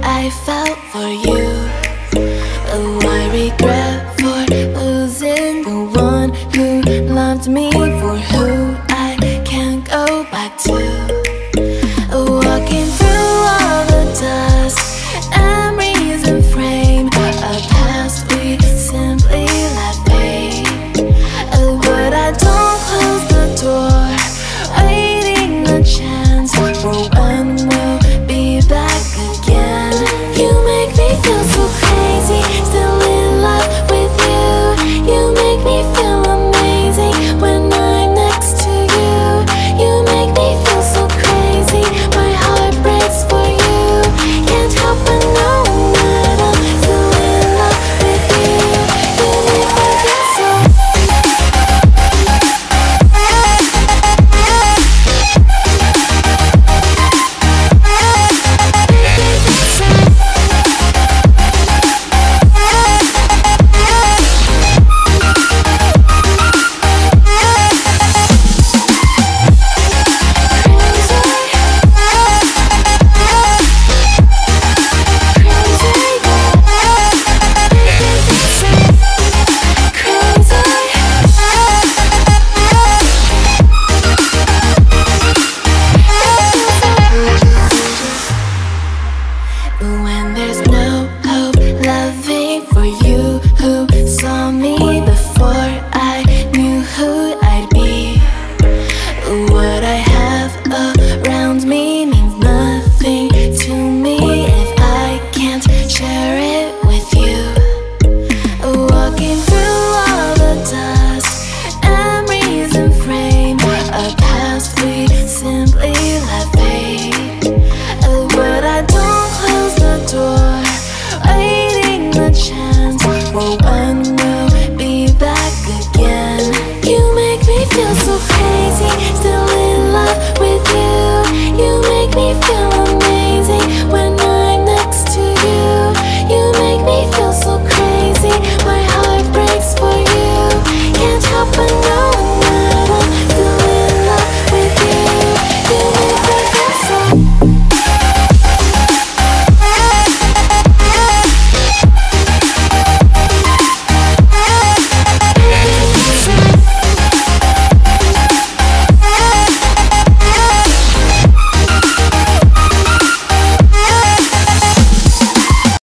I felt for you. Oh, I regret for losing the one who loved me, for who I can't go back to. Walking through all the dust, memories and frame, a past we simply let fade. But I don't close the door, waiting a chance for when we'll be back again. You make me feel so crazy, still in love with you. You make me feel amazing when I'm next to you. You make me feel so crazy, my heart breaks for you. Can't help but know that I'm still in love with you. You make me feel so. When there's no hope, love